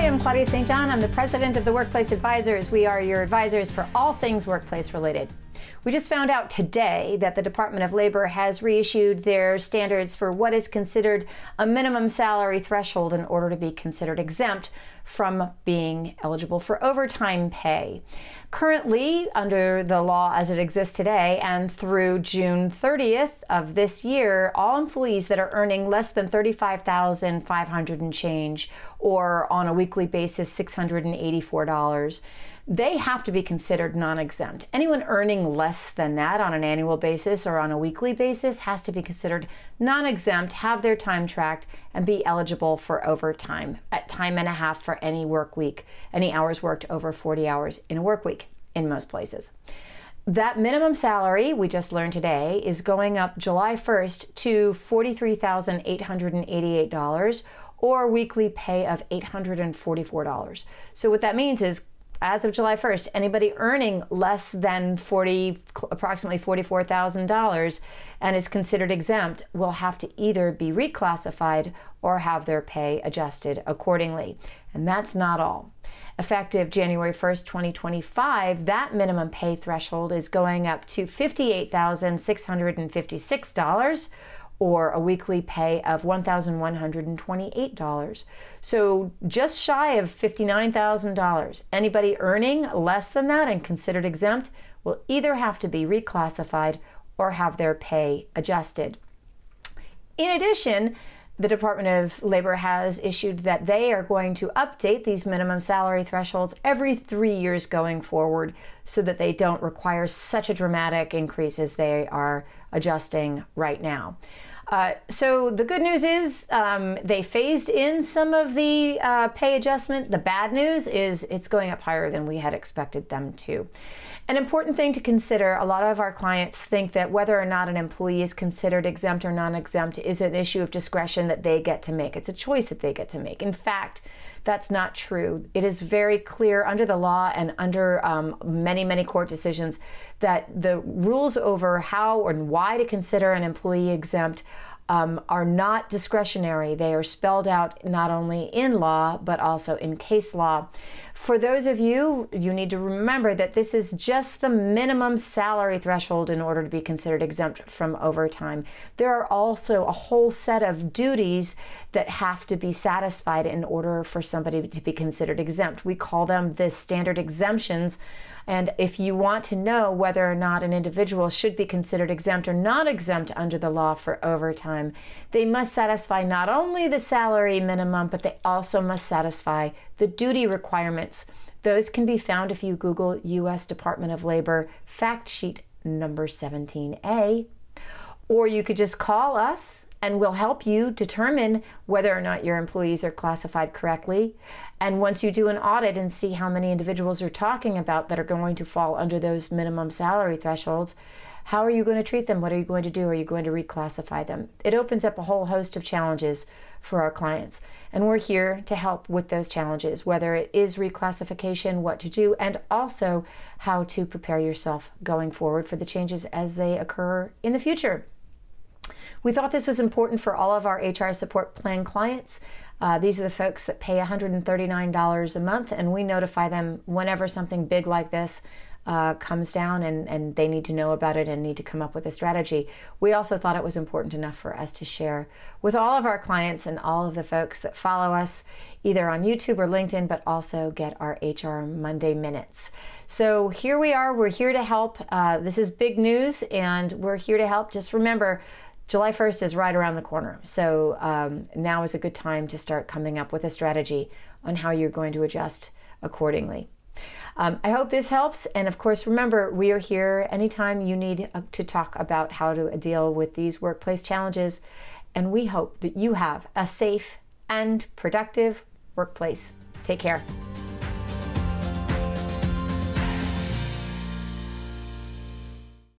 I'm Claudia St. I'm the president of the Workplace Advisors. We are your advisors for all things workplace related. We just found out today that the Department of Labor has reissued their standards for what is considered a minimum salary threshold in order to be considered exempt from being eligible for overtime pay. Currently, under the law as it exists today and through June 30th of this year, all employees that are earning less than $35,500 and change, or on a weekly basis $684, they have to be considered non-exempt. Anyone earning less than that on an annual basis or on a weekly basis has to be considered non-exempt, have their time tracked, and be eligible for overtime at time and a half for any work week, any hours worked over 40 hours in a work week in most places. That minimum salary, we just learned today, is going up July 1st to $43,888 or weekly pay of $844. So what that means is, as of July 1st, anybody earning less than approximately $44,000 and is considered exempt will have to either be reclassified or have their pay adjusted accordingly. And that's not all. Effective January 1st, 2025, that minimum pay threshold is going up to $58,656 or a weekly pay of $1,128. So just shy of $59,000. Anybody earning less than that and considered exempt will either have to be reclassified or have their pay adjusted. In addition, the Department of Labor has issued that they are going to update these minimum salary thresholds every 3 years going forward so that they don't require such a dramatic increase as they are adjusting right now. So the good news is they phased in some of the pay adjustment. The bad news is it's going up higher than we had expected them to. An important thing to consider, a lot of our clients think that whether or not an employee is considered exempt or non-exempt is an issue of discretion that they get to make. It's a choice that they get to make. In fact, that's not true. It is very clear under the law and under many court decisions that the rules over how and why to consider an employee exempt are not discretionary. They are spelled out not only in law, but also in case law. For those of you, you need to remember that this is just the minimum salary threshold in order to be considered exempt from overtime. There are also a whole set of duties that have to be satisfied in order for somebody to be considered exempt. We call them the standard exemptions. And if you want to know whether or not an individual should be considered exempt or not exempt under the law for overtime, they must satisfy not only the salary minimum, but they also must satisfy the duty requirements. Those can be found if you Google U.S. Department of Labor fact sheet number 17A, or you could just call us and we'll help you determine whether or not your employees are classified correctly. And once you do an audit and see how many individuals you're talking about that are going to fall under those minimum salary thresholds, how are you going to treat them? What are you going to do? Are you going to reclassify them? It opens up a whole host of challenges for our clients. And we're here to help with those challenges, whether it is reclassification, what to do, and also how to prepare yourself going forward for the changes as they occur in the future. We thought this was important for all of our HR support plan clients. These are the folks that pay $139 a month, and we notify them whenever something big like this comes down and they need to know about it and need to come up with a strategy. We also thought it was important enough for us to share with all of our clients and all of the folks that follow us either on YouTube or LinkedIn, but also get our HR Monday Minutes. So here we are. We're here to help. This is big news, and we're here to help. Just remember, July 1st is right around the corner. So now is a good time to start coming up with a strategy on how you're going to adjust accordingly. I hope this helps. And of course, remember, we are here anytime you need to talk about how to deal with these workplace challenges. And we hope that you have a safe and productive workplace. Take care.